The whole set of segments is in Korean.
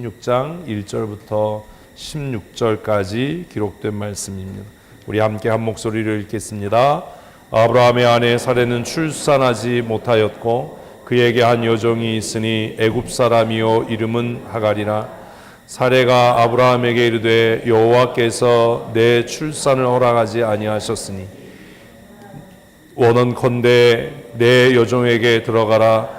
16장 1절부터 16절까지 기록된 말씀입니다. 우리 함께 한 목소리를 읽겠습니다. 아브라함의 아내 사레는 출산하지 못하였고 그에게 한 여종이 있으니 애굽 사람이요 이름은 하갈이라. 사레가 아브라함에게 이르되 여호와께서 내 출산을 허락하지 아니하셨으니 원언컨대 내 여종에게 들어가라.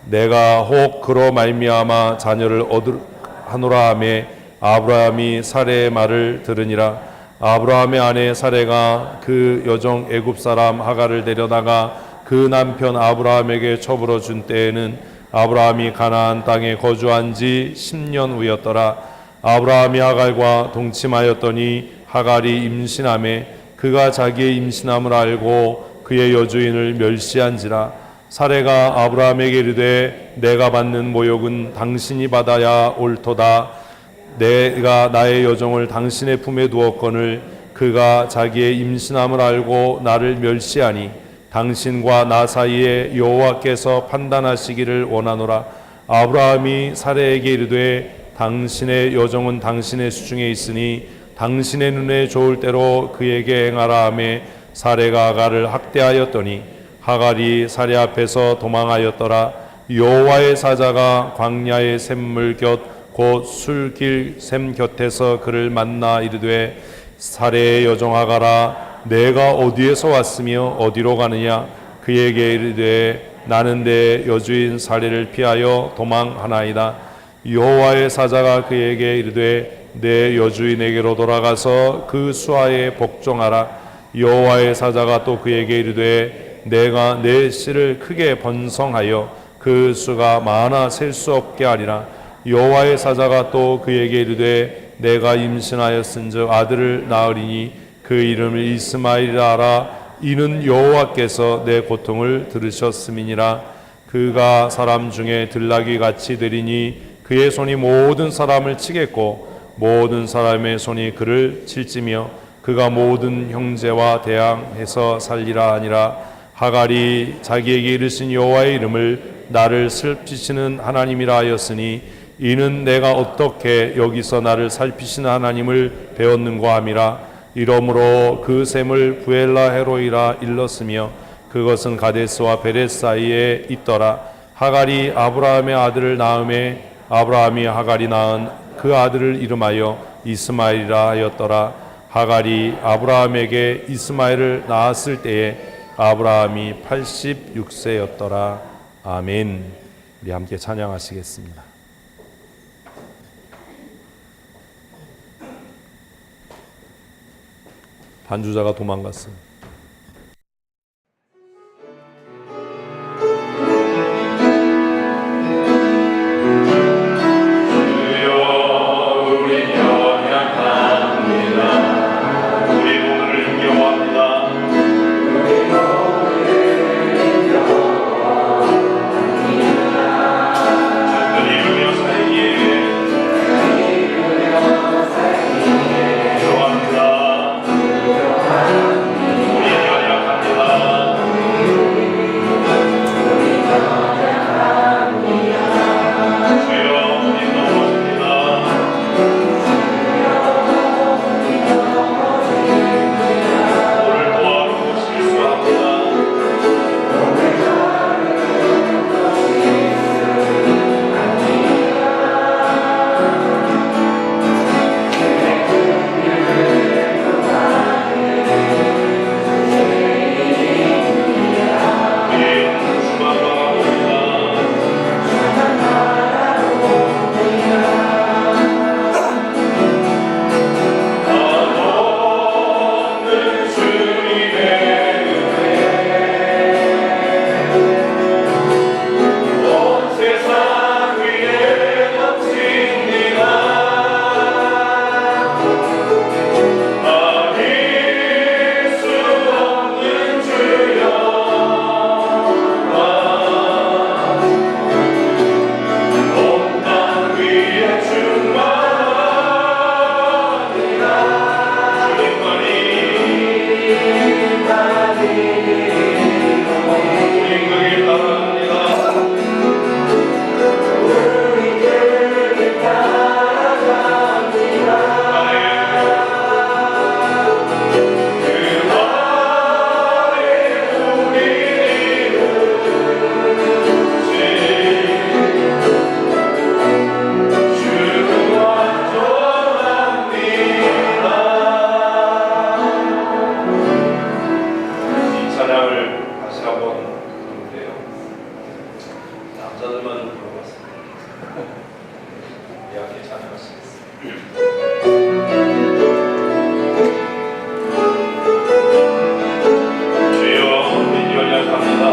내가 혹 그로 말미암아 자녀를 얻으하노라 하매 아브라함이 사레의 말을 들으니라. 아브라함의 아내 사레가 그 여종 애굽 사람 하갈을 데려다가 그 남편 아브라함에게 처불어 준 때에는 아브라함이 가나안 땅에 거주한 지 10년 후였더라. 아브라함이 하갈과 동침하였더니 하갈이 임신하매 그가 자기의 임신함을 알고 그의 여주인을 멸시한지라. 사레가 아브라함에게 이르되 내가 받는 모욕은 당신이 받아야 옳도다. 내가 나의 여종을 당신의 품에 두었거늘 그가 자기의 임신함을 알고 나를 멸시하니 당신과 나 사이에 여호와께서 판단하시기를 원하노라. 아브라함이 사레에게 이르되 당신의 여종은 당신의 수중에 있으니 당신의 눈에 좋을 대로 그에게 행하라 하매 사레가 하갈을 학대하였더니 하갈이 사레 앞에서 도망하였더라. 여호와의 사자가 광야의 샘물 곁 곧 술길 샘 곁에서 그를 만나 이르되 사레의 여종 하갈아 내가 어디에서 왔으며 어디로 가느냐. 그에게 이르되 나는 내 여주인 사레를 피하여 도망하나이다. 여호와의 사자가 그에게 이르되 내 여주인에게로 돌아가서 그 수하에 복종하라. 여호와의 사자가 또 그에게 이르되 내가 내 씨를 크게 번성하여 그 수가 많아 셀 수 없게 하리라. 여호와의 사자가 또 그에게 이르되 내가 임신하였은즉 아들을 낳으리니 그 이름을 이스마엘이라 하라. 이는 여호와께서 내 고통을 들으셨음이니라. 그가 사람 중에 들나귀 같이 되리니 그의 손이 모든 사람을 치겠고 모든 사람의 손이 그를 칠지며 그가 모든 형제와 대항해서 살리라 하니라. 하갈이 자기에게 이르신 여호와의 이름을 나를 살피시는 하나님이라 하였으니 이는 내가 어떻게 여기서 나를 살피시는 하나님을 배웠는가 함이라. 이러므로 그 샘을 부엘라 헤로이라 일렀으며 그것은 가데스와 베레스 사이에 있더라. 하갈이 아브라함의 아들을 낳음에 아브라함이 하갈이 낳은 그 아들을 이름하여 이스마엘이라 하였더라. 하갈이 아브라함에게 이스마엘을 낳았을 때에 아브라함이 86세였더라. 아멘. 우리 함께 찬양하시겠습니다. 반주자가 도망갔습니다. 우리 함께 찬양하시겠습니다. 주여 우리 연약합니다.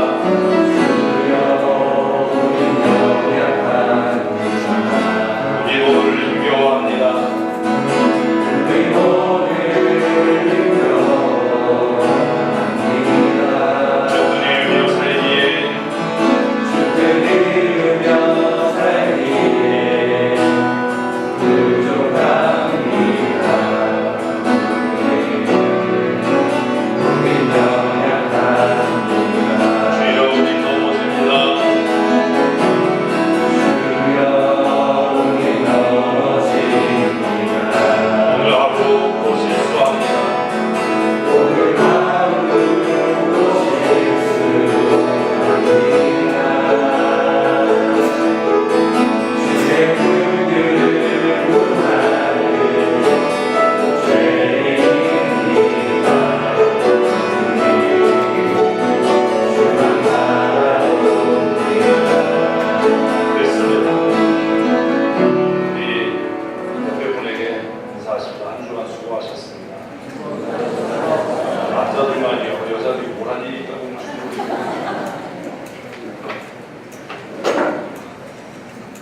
우리 너를 힘겨워합니다.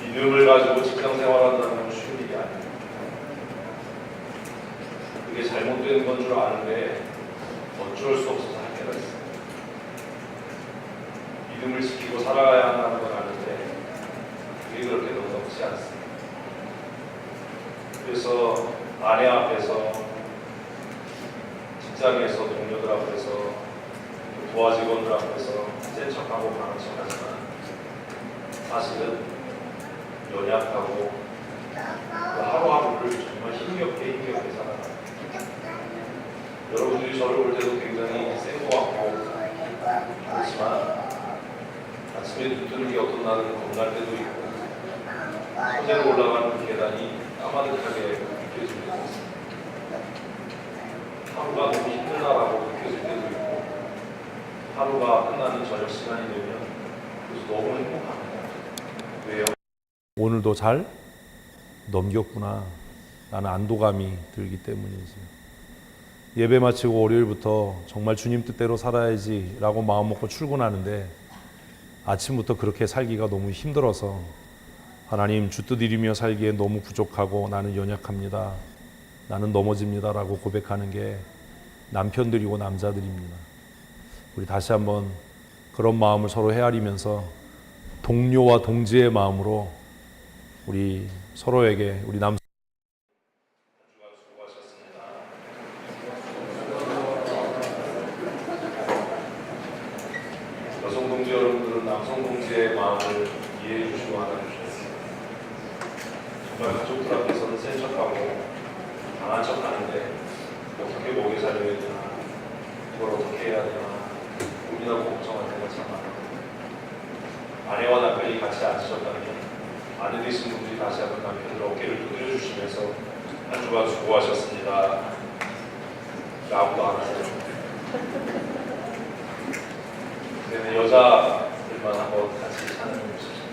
믿음을 가지고 직장 생활한다는 건 쉬운 일이 아니에요. 그게 잘못된 건 줄 아는데 어쩔 수 없어서 할 때가 있어요. 믿음을 지키고 살아가야 한다는 건 아는데 그게 그렇게 넉넉지 않습니다. 그래서 아내 앞에서, 직장에서, 동료들 앞에서, 도와 직원들 앞에서 센 척하고 강한 척하지만 사실은 연약하고 하루하루를 정말 힘겹게 살아가요. 여러분들이 저를 볼 때도 굉장히 센 것 같고 그렇지만 아침에 눈 뜨는 게 어떤 날은 겁날 때도 있고 서재로 올라가는 계단이 까마득하게 느껴질 때도 있습니다. 하루가 너무 힘들다라고 느껴질 때도 있고 하루가 끝나는 저녁 시간이 되면 그래서 너무 행복합니다. 왜요? 오늘도 잘 넘겼구나 라는 안도감이 들기 때문이지. 예배 마치고 월요일부터 정말 주님 뜻대로 살아야지 라고 마음 먹고 출근하는데 아침부터 그렇게 살기가 너무 힘들어서 하나님 주 뜻 이루며 살기에 너무 부족하고 나는 연약합니다. 나는 넘어집니다 라고 고백하는 게 남편들이고 남자들입니다. 우리 다시 한번 그런 마음을 서로 헤아리면서 동료와 동지의 마음으로 우리 서로에게 우리 남 여성 동지 여러분들은 남성 동지의 마음을 이해해 주시고 하나 주셨습니다. 정말 가족들 앞에서는 센 척하고 강한 척하는데 어떻게 먹여 살려야 되나, 이걸 어떻게 해야 되나 고민하고 걱정할 때가 참 많아요. 아내와 남편이 같이 앉으셨다면 아내 되신 분들이 다시 한번 남편들 어깨를 두드려 주시면서 한 주간 수고하셨습니다. 아무도 안 하세요. 그때는 여자들만 한번 같이 찬양해 주십시오.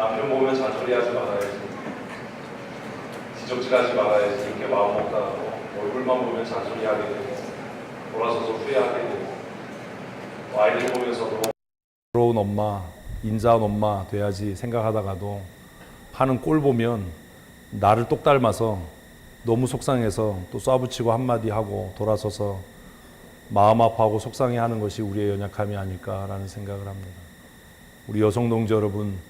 남편 보면 잔소리하지 말아야지, 지적질하지 말아야지 이렇게 마음 먹다가 얼굴만 보면 잔소리하게 되고 돌아서서 후회하게 되고 아이들 보면서도 부러운 엄마, 인자한 엄마 돼야지 생각하다가도 하는 꼴 보면 나를 똑 닮아서 너무 속상해서 또 쏴붙이고 한마디 하고 돌아서서 마음 아파하고 속상해하는 것이 우리의 연약함이 아닐까라는 생각을 합니다. 우리 여성 동지 여러분,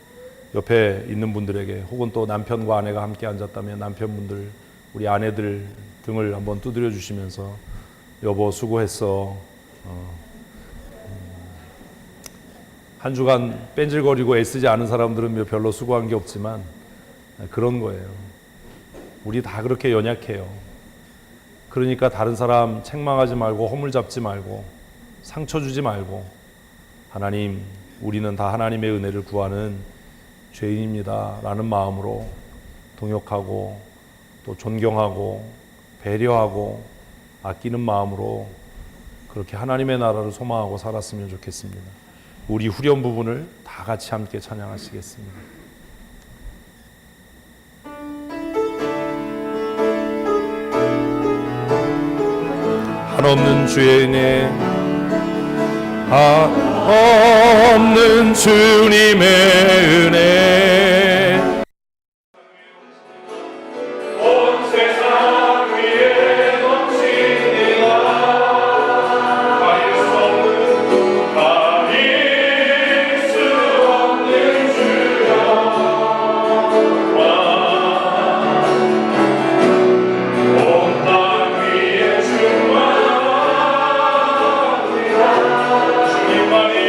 옆에 있는 분들에게 혹은 또 남편과 아내가 함께 앉았다면 남편분들, 우리 아내들 등을 한번 두드려 주시면서 여보 수고했어. 한 주간 뺀질거리고 애쓰지 않은 사람들은 별로 수고한 게 없지만 그런 거예요. 우리 다 그렇게 연약해요. 그러니까 다른 사람 책망하지 말고 허물 잡지 말고 상처 주지 말고 하나님, 우리는 다 하나님의 은혜를 구하는 죄인입니다 라는 마음으로 동역하고 또 존경하고 배려하고 아끼는 마음으로 그렇게 하나님의 나라를 소망하고 살았으면 좋겠습니다. 우리 후렴 부분을 다 같이 함께 찬양하시겠습니다. 한없는 주의 은혜, 한없는 주님의 은혜, 온 세상 위에 넘치니라. 가릴 수 없는 주여, 온 땅 위에 충만하리라. 주님만이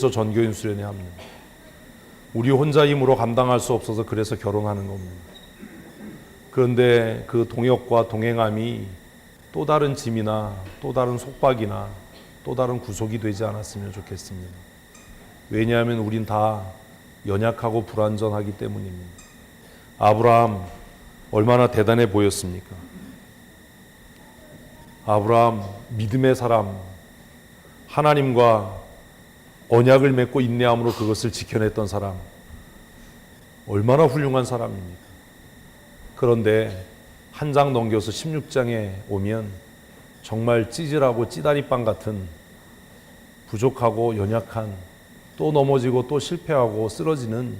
그래서 전교인 수련회 합니다. 우리 혼자 힘으로 감당할 수 없어서 그래서 결혼하는 겁니다. 그런데 그 동역과 동행함이 또 다른 짐이나 또 다른 속박이나 또 다른 구속이 되지 않았으면 좋겠습니다. 왜냐하면 우린 다 연약하고 불완전하기 때문입니다. 아브라함 얼마나 대단해 보였습니까? 아브라함 믿음의 사람, 하나님과 언약을 맺고 인내함으로 그것을 지켜냈던 사람, 얼마나 훌륭한 사람입니까? 그런데 한 장 넘겨서 16장에 오면 정말 찌질하고 찌다리빵 같은 부족하고 연약한, 또 넘어지고 또 실패하고 쓰러지는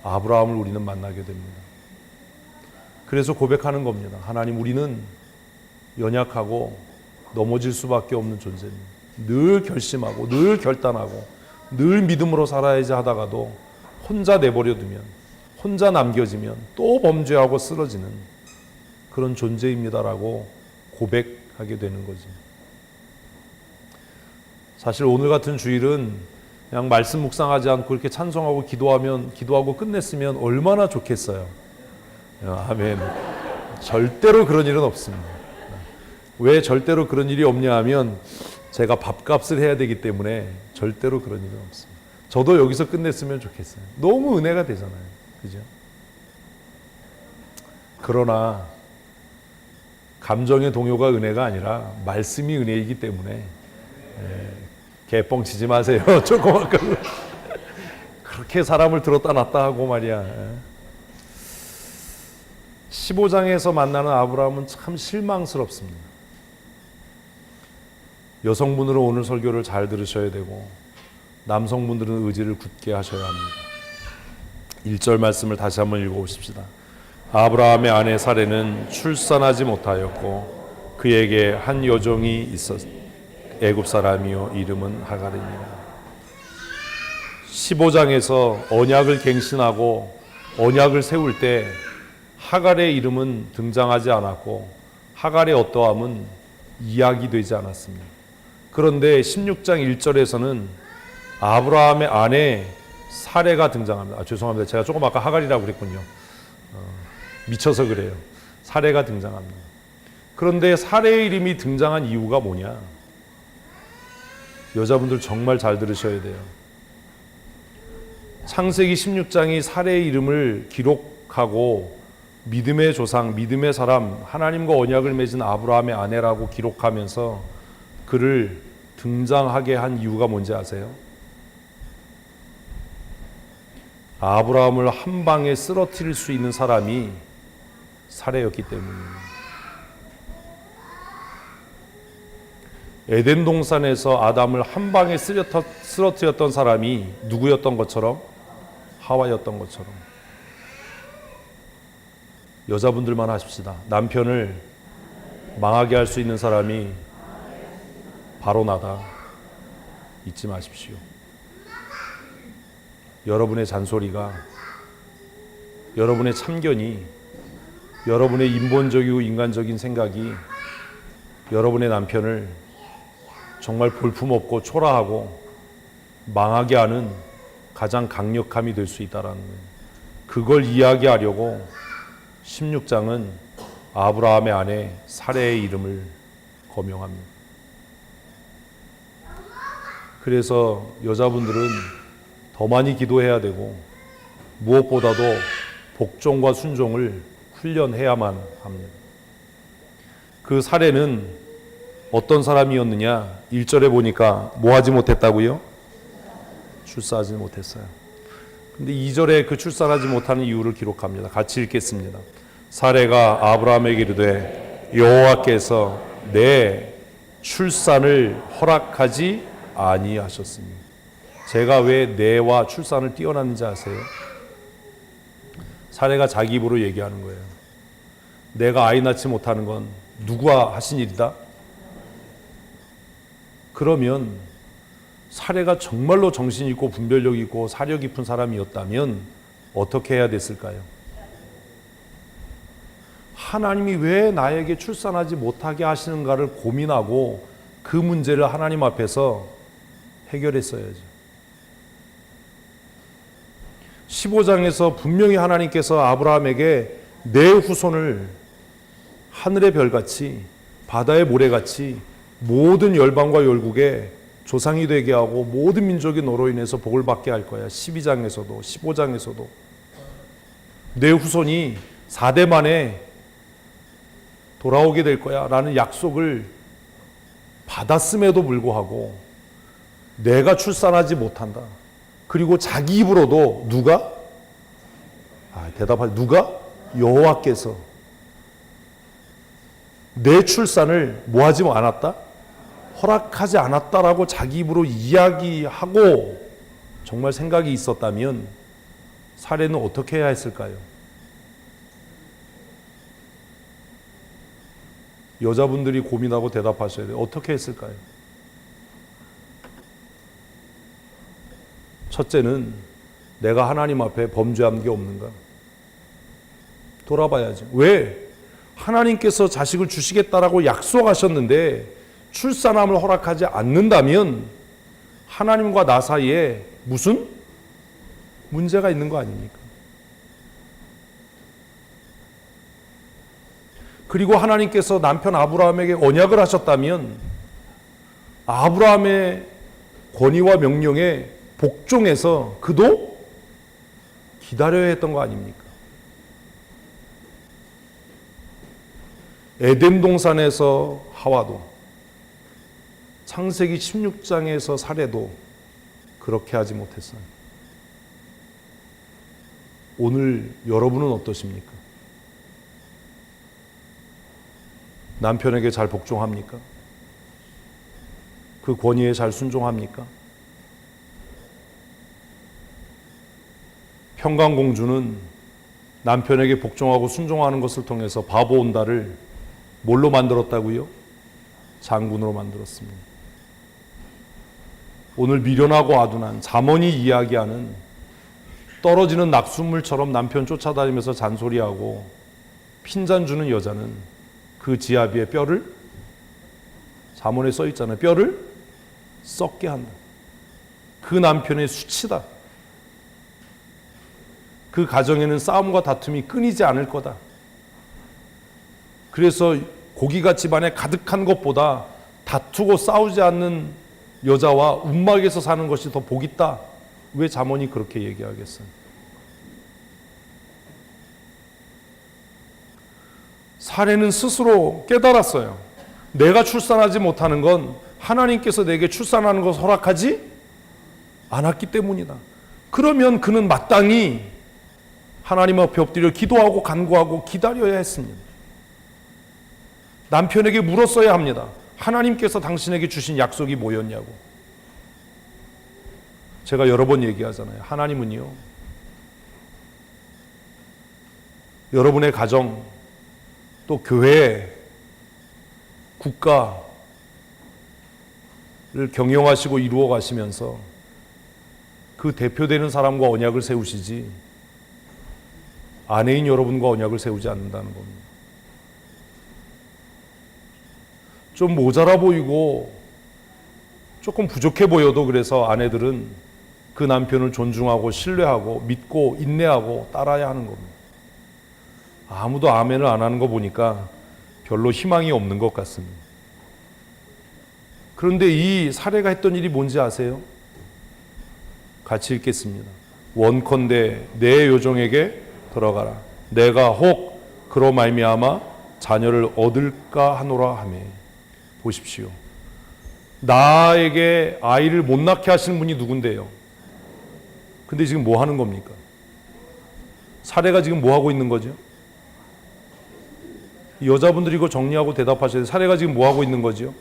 아브라함을 우리는 만나게 됩니다. 그래서 고백하는 겁니다. 하나님, 우리는 연약하고 넘어질 수밖에 없는 존재입니다. 늘 결심하고 늘 결단하고 늘 믿음으로 살아야지 하다가도 혼자 내버려 두면, 혼자 남겨지면 또 범죄하고 쓰러지는 그런 존재입니다라고 고백하게 되는 거지. 사실 오늘 같은 주일은 그냥 말씀 묵상하지 않고 이렇게 찬송하고 기도하고 끝냈으면 얼마나 좋겠어요. 아멘. 절대로 그런 일은 없습니다. 왜 절대로 그런 일이 없냐 하면 제가 밥값을 해야 되기 때문에 절대로 그런 일은 없습니다. 저도 여기서 끝냈으면 좋겠어요. 너무 은혜가 되잖아요. 그죠? 그러나 감정의 동요가 은혜가 아니라 말씀이 은혜이기 때문에 개뻥 치지 마세요. 조그만 걸로 그렇게 사람을 들었다 놨다 하고 말이야. 15장에서 만나는 아브라함은 참 실망스럽습니다. 여성분들은 오늘 설교를 잘 들으셔야 되고 남성분들은 의지를 굳게 하셔야 합니다. 1절 말씀을 다시 한번 읽어보십시다. 아브라함의 아내 사레는 출산하지 못하였고 그에게 한 여종이 있었 애굽 사람이요 이름은 하갈이니라. 15장에서 언약을 갱신하고 언약을 세울 때 하갈의 이름은 등장하지 않았고 하갈의 어떠함은 이야기되지 않았습니다. 그런데 16장 1절에서는 아브라함의 아내 사레가 등장합니다. 죄송합니다. 제가 조금 아까 하갈이라고 그랬군요. 미쳐서 그래요. 사레가 등장합니다. 그런데 사레의 이름이 등장한 이유가 뭐냐? 여자분들 정말 잘 들으셔야 돼요. 창세기 16장이 사레의 이름을 기록하고 믿음의 조상, 믿음의 사람, 하나님과 언약을 맺은 아브라함의 아내라고 기록하면서 그를 등장하게 한 이유가 뭔지 아세요? 아브라함을 한 방에 쓰러뜨릴 수 있는 사람이 사레였기 때문입니다. 에덴 동산에서 아담을 한 방에 쓰러뜨렸던 사람이 누구였던 것처럼? 하와였던 것처럼. 여자분들만 하십시다. 남편을 망하게 할 수 있는 사람이 바로 나다. 잊지 마십시오. 여러분의 잔소리가, 여러분의 참견이, 여러분의 인본적이고 인간적인 생각이 여러분의 남편을 정말 볼품없고 초라하고 망하게 하는 가장 강력함이 될 수 있다라는 거예요. 그걸 이야기하려고 16장은 아브라함의 아내 사레의 이름을 거명합니다. 그래서 여자분들은 더 많이 기도해야 되고 무엇보다도 복종과 순종을 훈련해야만 합니다. 그 사레는 어떤 사람이었느냐? 1절에 보니까 뭐 하지 못했다고요? 출산하지 못했어요. 근데 2절에 그 출산하지 못하는 이유를 기록합니다. 같이 읽겠습니다. 사레가 아브라함에게 이르되 여호와께서 내 출산을 허락하지 아니하셨습니다. 제가 왜 내와 출산을 띄어놨는지 아세요? 사레가 자기 입으로 얘기하는 거예요. 내가 아이 낳지 못하는 건 누가 하신 일이다? 그러면 사레가 정말로 정신 있고 분별력 있고 사려 깊은 사람이었다면 어떻게 해야 됐을까요? 하나님이 왜 나에게 출산하지 못하게 하시는가를 고민하고 그 문제를 하나님 앞에서 해결했어야죠. 15장에서 분명히 하나님께서 아브라함에게 내 후손을 하늘의 별같이 바다의 모래같이 모든 열방과 열국에 조상이 되게 하고 모든 민족이 너로 인해서 복을 받게 할 거야. 12장에서도 15장에서도 내 후손이 4대 만에 돌아오게 될 거야 라는 약속을 받았음에도 불구하고 내가 출산하지 못한다. 그리고 자기 입으로도 누가? 대답할 누가? 여호와께서 내 출산을 뭐하지 않았다? 허락하지 않았다라고 자기 입으로 이야기하고 정말 생각이 있었다면 사례는 어떻게 해야 했을까요? 여자분들이 고민하고 대답하셔야 돼요. 어떻게 했을까요? 첫째는 내가 하나님 앞에 범죄한 게 없는가? 돌아봐야지. 왜? 하나님께서 자식을 주시겠다라고 약속하셨는데 출산함을 허락하지 않는다면 하나님과 나 사이에 무슨 문제가 있는 거 아닙니까? 그리고 하나님께서 남편 아브라함에게 언약을 하셨다면 아브라함의 권위와 명령에 복종해서 그도 기다려야 했던 거 아닙니까? 에덴 동산에서 하와도 창세기 16장에서 사례도 그렇게 하지 못했어요. 오늘 여러분은 어떠십니까? 남편에게 잘 복종합니까? 그 권위에 잘 순종합니까? 평강공주는 남편에게 복종하고 순종하는 것을 통해서 바보 온다를 뭘로 만들었다고요? 장군으로 만들었습니다. 오늘 미련하고 아둔한 잠언이 이야기하는 떨어지는 낙숫물처럼 남편 쫓아다니면서 잔소리하고 핀잔 주는 여자는 그 지아비의 뼈를, 잠언에 써 있잖아요. 뼈를 썩게 한다. 그 남편의 수치다. 그 가정에는 싸움과 다툼이 끊이지 않을 거다. 그래서 고기가 집안에 가득한 것보다 다투고 싸우지 않는 여자와 움막에서 사는 것이 더 복 있다. 왜 잠언이 그렇게 얘기하겠어요? 사례는 스스로 깨달았어요. 내가 출산하지 못하는 건 하나님께서 내게 출산하는 것을 허락하지 않았기 때문이다. 그러면 그는 마땅히 하나님 앞에 엎드려 기도하고 간구하고 기다려야 했습니다. 남편에게 물었어야 합니다. 하나님께서 당신에게 주신 약속이 뭐였냐고. 제가 여러 번 얘기하잖아요. 하나님은요, 여러분의 가정, 또 교회, 국가를 경영하시고 이루어 가시면서 그 대표되는 사람과 언약을 세우시지 아내인 여러분과 언약을 세우지 않는다는 겁니다. 좀 모자라 보이고 조금 부족해 보여도 그래서 아내들은 그 남편을 존중하고 신뢰하고 믿고 인내하고 따라야 하는 겁니다. 아무도 아멘을 안 하는 거 보니까 별로 희망이 없는 것 같습니다. 그런데 이 사례가 했던 일이 뭔지 아세요? 같이 읽겠습니다. 원컨대 내 요종에게 들어가라. 내가 혹 그로 말미암아 자녀를 얻을까 하노라 하매. 보십시오. 나에게 아이를 못 낳게 하시는 분이 누군데요? 근데 지금 뭐 하는 겁니까? 사례가 지금 뭐 하고 있는 거죠? 여자분들이 이거 정리하고 대답하셔야 돼요. 사례가 지금 뭐 하고 있는 거죠?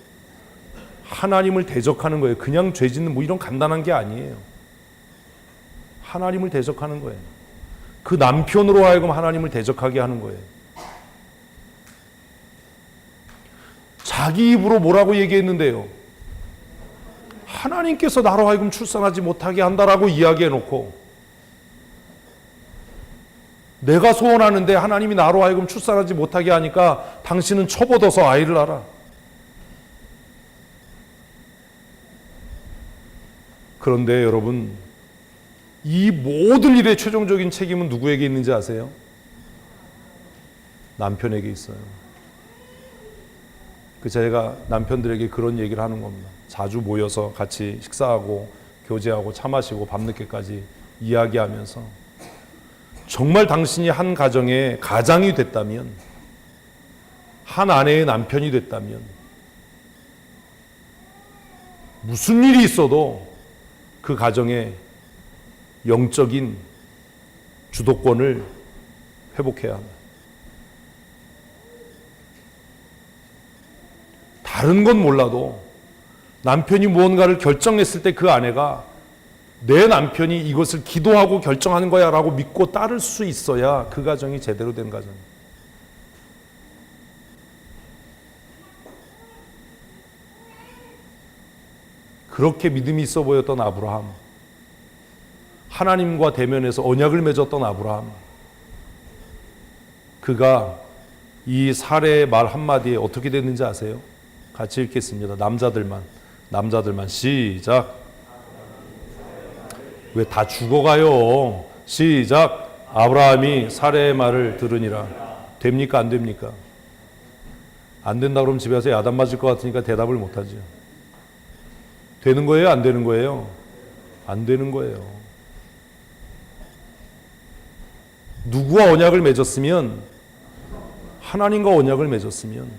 하나님을 대적하는 거예요. 그냥 죄 짓는 뭐 이런 간단한 게 아니에요. 하나님을 대적하는 거예요. 그 남편으로 하여금 하나님을 대적하게 하는 거예요. 자기 입으로 뭐라고 얘기했는데요? 하나님께서 나로 하여금 출산하지 못하게 한다라고 이야기해놓고 내가 소원하는데 하나님이 나로 하여금 출산하지 못하게 하니까 당신은 처벗어서 아이를 낳아라. 그런데 여러분, 이 모든 일의 최종적인 책임은 누구에게 있는지 아세요? 남편에게 있어요. 제가 남편들에게 그런 얘기를 하는 겁니다. 자주 모여서 같이 식사하고 교제하고 차 마시고 밤늦게까지 이야기하면서 정말 당신이 한 가정의 가장이 됐다면, 한 아내의 남편이 됐다면 무슨 일이 있어도 그 가정의 영적인 주도권을 회복해야 한다. 다른 건 몰라도 남편이 무언가를 결정했을 때 그 아내가 내 남편이 이것을 기도하고 결정하는 거야 라고 믿고 따를 수 있어야 그 가정이 제대로 된 가정이에요. 그렇게 믿음이 있어 보였던 아브라함, 하나님과 대면해서 언약을 맺었던 아브라함, 그가 이 사례의 말 한마디에 어떻게 됐는지 아세요? 같이 읽겠습니다. 남자들만 시작. 왜 다 죽어가요? 시작. 아브라함이 사례의 말을 들으니라. 됩니까? 안 됩니까? 안 된다 그러면 집에 가서 야단 맞을 것 같으니까 대답을 못하죠. 되는 거예요? 안 되는 거예요? 안 되는 거예요. 누구와 언약을 맺었으면, 하나님과 언약을 맺었으면,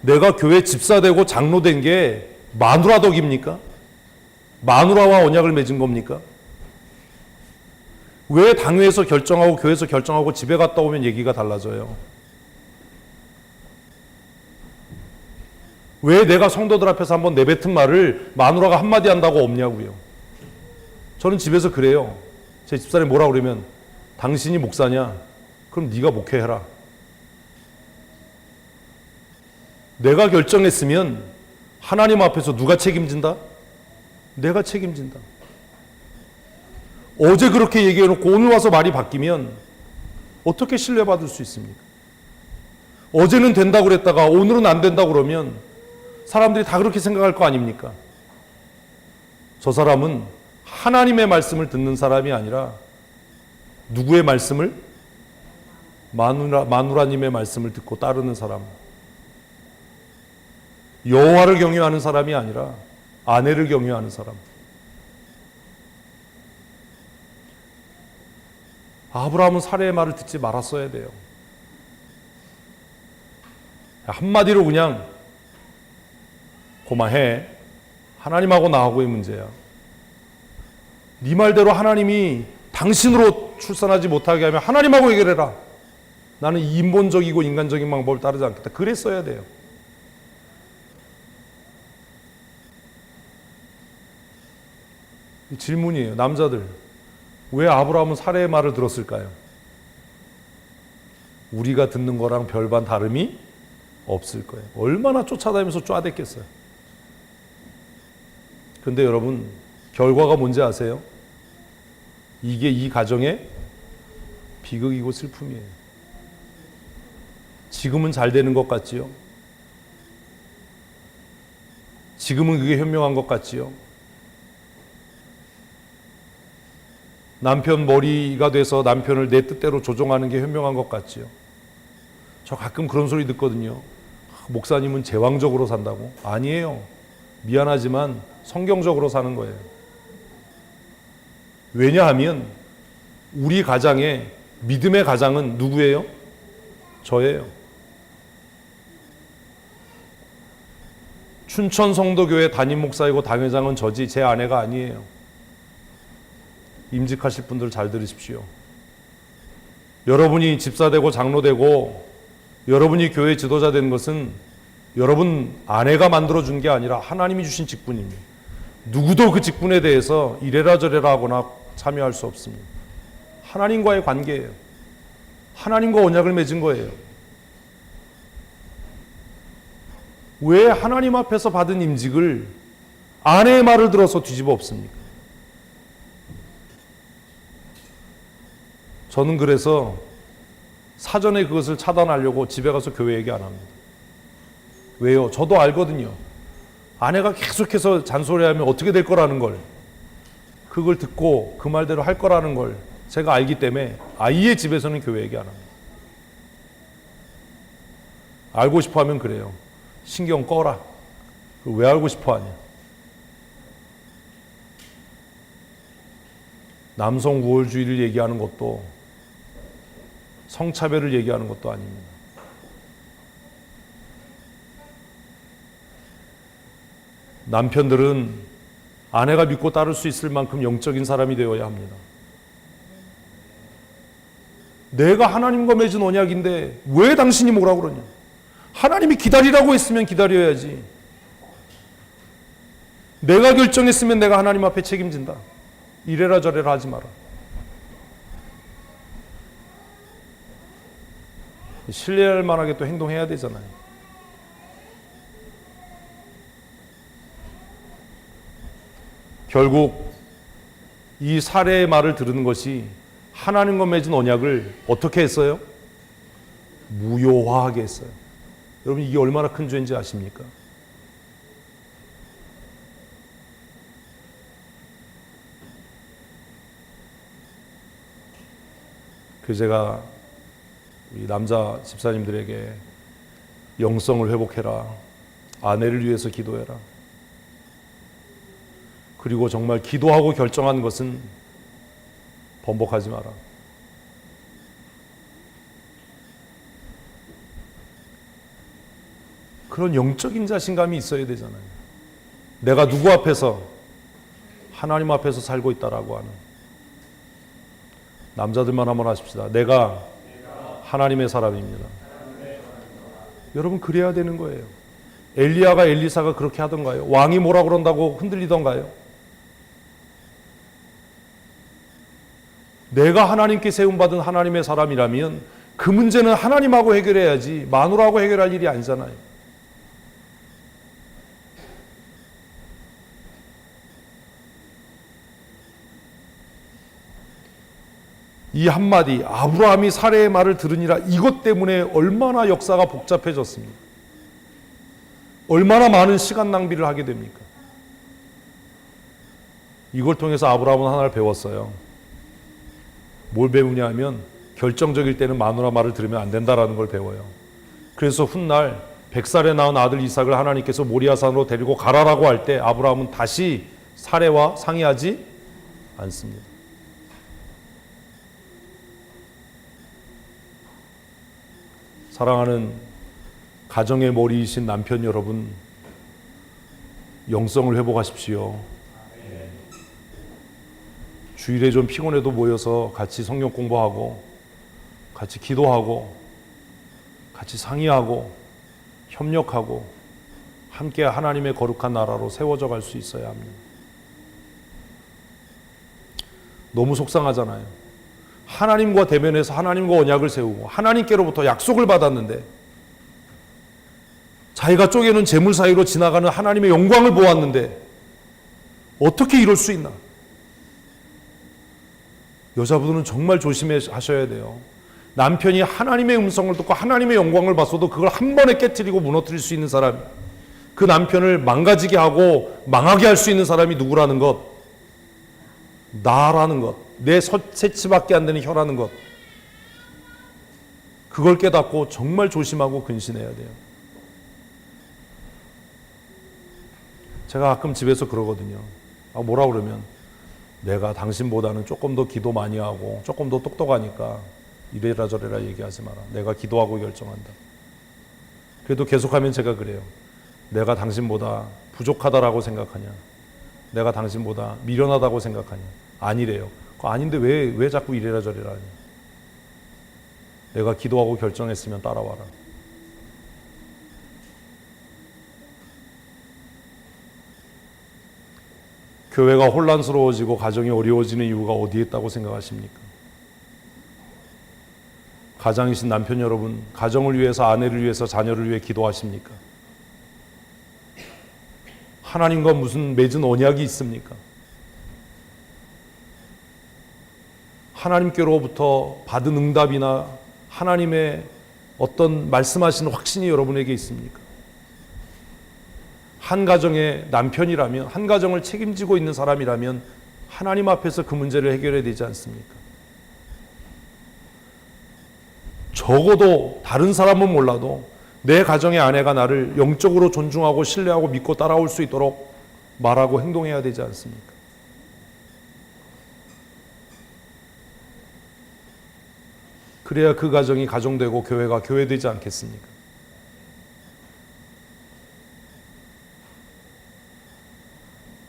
내가 교회 집사되고 장로된 게 마누라 덕입니까? 마누라와 언약을 맺은 겁니까? 왜 당회에서 결정하고 교회에서 결정하고 집에 갔다 오면 얘기가 달라져요? 왜 내가 성도들 앞에서 한번 내뱉은 말을 마누라가 한마디 한다고 없냐고요? 저는 집에서 그래요. 제 집사람이 뭐라 그러면, 당신이 목사냐? 그럼 네가 목회해라. 내가 결정했으면 하나님 앞에서 누가 책임진다? 내가 책임진다. 어제 그렇게 얘기해놓고 오늘 와서 말이 바뀌면 어떻게 신뢰받을 수 있습니까? 어제는 된다고 그랬다가 오늘은 안 된다고 그러면 사람들이 다 그렇게 생각할 거 아닙니까? 저 사람은 하나님의 말씀을 듣는 사람이 아니라 누구의 말씀을? 마누라님의 말씀을 듣고 따르는 사람. 여호와를 경외하는 사람이 아니라 아내를 경외하는 사람. 아브라함은 사례의 말을 듣지 말았어야 돼요. 한마디로 그냥 고만해. 하나님하고 나하고의 문제야. 네 말대로 하나님이 당신으로 출산하지 못하게 하면 하나님하고 해결해라. 나는 인본적이고 인간적인 방법을 따르지 않겠다. 그랬어야 돼요. 질문이에요. 남자들, 왜 아브라함은 사례의 말을 들었을까요? 우리가 듣는 거랑 별반 다름이 없을 거예요. 얼마나 쫓아다니면서 쪼아댔겠어요. 근데 여러분, 결과가 뭔지 아세요? 이게 이 가정의 비극이고 슬픔이에요. 지금은 잘 되는 것 같지요? 지금은 그게 현명한 것 같지요? 남편 머리가 돼서 남편을 내 뜻대로 조종하는 게 현명한 것 같지요? 저 가끔 그런 소리 듣거든요. 목사님은 제왕적으로 산다고? 아니에요. 미안하지만 성경적으로 사는 거예요. 왜냐하면 우리 가장의 믿음의 가장은 누구예요? 저예요. 춘천 성도교회 담임 목사이고 당회장은 저지 제 아내가 아니에요. 임직하실 분들 잘 들으십시오. 여러분이 집사되고 장로되고 여러분이 교회 지도자 된 것은 여러분 아내가 만들어준 게 아니라 하나님이 주신 직분입니다. 누구도 그 직분에 대해서 이래라 저래라 하거나 참여할 수 없습니다. 하나님과의 관계예요. 하나님과 언약을 맺은 거예요. 왜 하나님 앞에서 받은 임직을 아내의 말을 들어서 뒤집어 엎습니까? 저는 그래서 사전에 그것을 차단하려고 집에 가서 교회 얘기 안 합니다. 왜요? 저도 알거든요. 아내가 계속해서 잔소리하면 어떻게 될 거라는 걸, 그걸 듣고 그 말대로 할 거라는 걸 제가 알기 때문에 아예 집에서는 교회 얘기 안 합니다. 알고 싶어 하면 그래요. 신경 꺼라. 왜 알고 싶어 하냐. 남성 우월주의를 얘기하는 것도 성차별을 얘기하는 것도 아닙니다. 남편들은 아내가 믿고 따를 수 있을 만큼 영적인 사람이 되어야 합니다. 내가 하나님과 맺은 언약인데 왜 당신이 뭐라 그러냐. 하나님이 기다리라고 했으면 기다려야지. 내가 결정했으면 내가 하나님 앞에 책임진다. 이래라 저래라 하지 마라. 신뢰할 만하게 또 행동해야 되잖아요. 결국 이 사례의 말을 들은 것이 하나님과 맺은 언약을 어떻게 했어요? 무효화하게 했어요. 여러분 이게 얼마나 큰 죄인지 아십니까? 그래서 제가 우리 남자 집사님들에게 영성을 회복해라. 아내를 위해서 기도해라. 그리고 정말 기도하고 결정한 것은 번복하지 마라. 그런 영적인 자신감이 있어야 되잖아요. 내가 누구 앞에서? 하나님 앞에서 살고 있다라고 하는. 남자들만 한번 하십시다. 내가 하나님의 사람입니다. 여러분 그래야 되는 거예요. 엘리야가 엘리사가 그렇게 하던가요? 왕이 뭐라 그런다고 흔들리던가요? 내가 하나님께 세움받은 하나님의 사람이라면 그 문제는 하나님하고 해결해야지 마누라하고 해결할 일이 아니잖아요. 이 한마디 아브라함이 사례의 말을 들으니라 이것 때문에 얼마나 역사가 복잡해졌습니까? 얼마나 많은 시간 낭비를 하게 됩니까? 이걸 통해서 아브라함은 하나를 배웠어요. 뭘 배우냐 하면 결정적일 때는 마누라 말을 들으면 안 된다라는 걸 배워요. 그래서 훗날 100살에 낳은 아들 이삭을 하나님께서 모리아산으로 데리고 가라라고 할 때 아브라함은 다시 사례와 상의하지 않습니다. 사랑하는 가정의 머리이신 남편 여러분, 영성을 회복하십시오. 주일에 좀 피곤해도 모여서 같이 성경 공부하고 같이 기도하고 같이 상의하고 협력하고 함께 하나님의 거룩한 나라로 세워져 갈 수 있어야 합니다. 너무 속상하잖아요. 하나님과 대면해서 하나님과 언약을 세우고 하나님께로부터 약속을 받았는데 자기가 쪼개는 재물 사이로 지나가는 하나님의 영광을 보았는데 어떻게 이럴 수 있나? 여자분들은 정말 조심하셔야 돼요. 남편이 하나님의 음성을 듣고 하나님의 영광을 봤어도 그걸 한 번에 깨트리고 무너뜨릴 수 있는 사람, 그 남편을 망가지게 하고 망하게 할 수 있는 사람이 누구라는 것? 나라는 것, 내 새치밖에 안 되는 혀라는 것, 그걸 깨닫고 정말 조심하고 근신해야 돼요. 제가 가끔 집에서 그러거든요. 뭐라 그러면 내가 당신보다는 조금 더 기도 많이 하고 조금 더 똑똑하니까 이래라 저래라 얘기하지 마라. 내가 기도하고 결정한다. 그래도 계속하면 제가 그래요. 내가 당신보다 부족하다라고 생각하냐? 내가 당신보다 미련하다고 생각하냐? 아니래요. 아닌데 왜 자꾸 이래라 저래라 하냐? 내가 기도하고 결정했으면 따라와라. 교회가 혼란스러워지고 가정이 어려워지는 이유가 어디에 있다고 생각하십니까? 가장이신 남편 여러분, 가정을 위해서, 아내를 위해서, 자녀를 위해 기도하십니까? 하나님과 무슨 맺은 언약이 있습니까? 하나님께로부터 받은 응답이나 하나님의 어떤 말씀하시는 확신이 여러분에게 있습니까? 한 가정의 남편이라면, 한 가정을 책임지고 있는 사람이라면 하나님 앞에서 그 문제를 해결해야 되지 않습니까? 적어도 다른 사람은 몰라도 내 가정의 아내가 나를 영적으로 존중하고 신뢰하고 믿고 따라올 수 있도록 말하고 행동해야 되지 않습니까? 그래야 그 가정이 가정되고 교회가 교회되지 않겠습니까?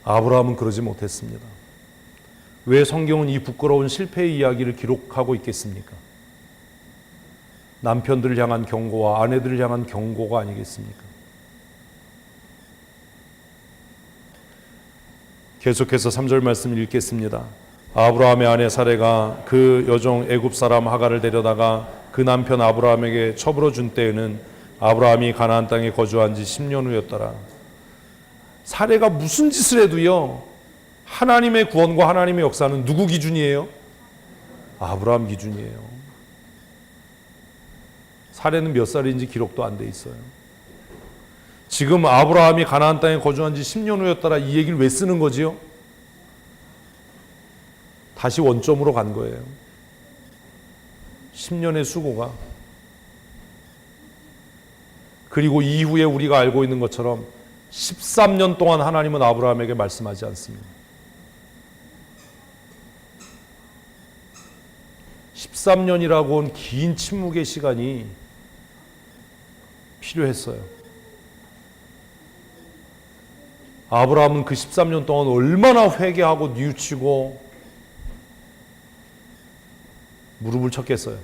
아브라함은 그러지 못했습니다. 왜 성경은 이 부끄러운 실패의 이야기를 기록하고 있겠습니까? 남편들을 향한 경고와 아내들을 향한 경고가 아니겠습니까? 계속해서 3절 말씀을 읽겠습니다. 아브라함의 아내 사레가 그 여종 애굽 사람 하갈을 데려다가 그 남편 아브라함에게 처불어 준 때에는 아브라함이 가나안 땅에 거주한 지 10년 후였더라. 사레가 무슨 짓을 해도요, 하나님의 구원과 하나님의 역사는 누구 기준이에요? 아브라함 기준이에요. 사레는 몇 살인지 기록도 안 돼 있어요. 지금 아브라함이 가나안 땅에 거주한 지 10년 후였더라, 이 얘기를 왜 쓰는 거지요? 다시 원점으로 간 거예요. 10년의 수고가. 그리고 이후에 우리가 알고 있는 것처럼 13년 동안 하나님은 아브라함에게 말씀하지 않습니다. 13년이라고 한 긴 침묵의 시간이 필요했어요. 아브라함은 그 13년 동안 얼마나 회개하고 뉘우치고 무릎을 쳤겠어요.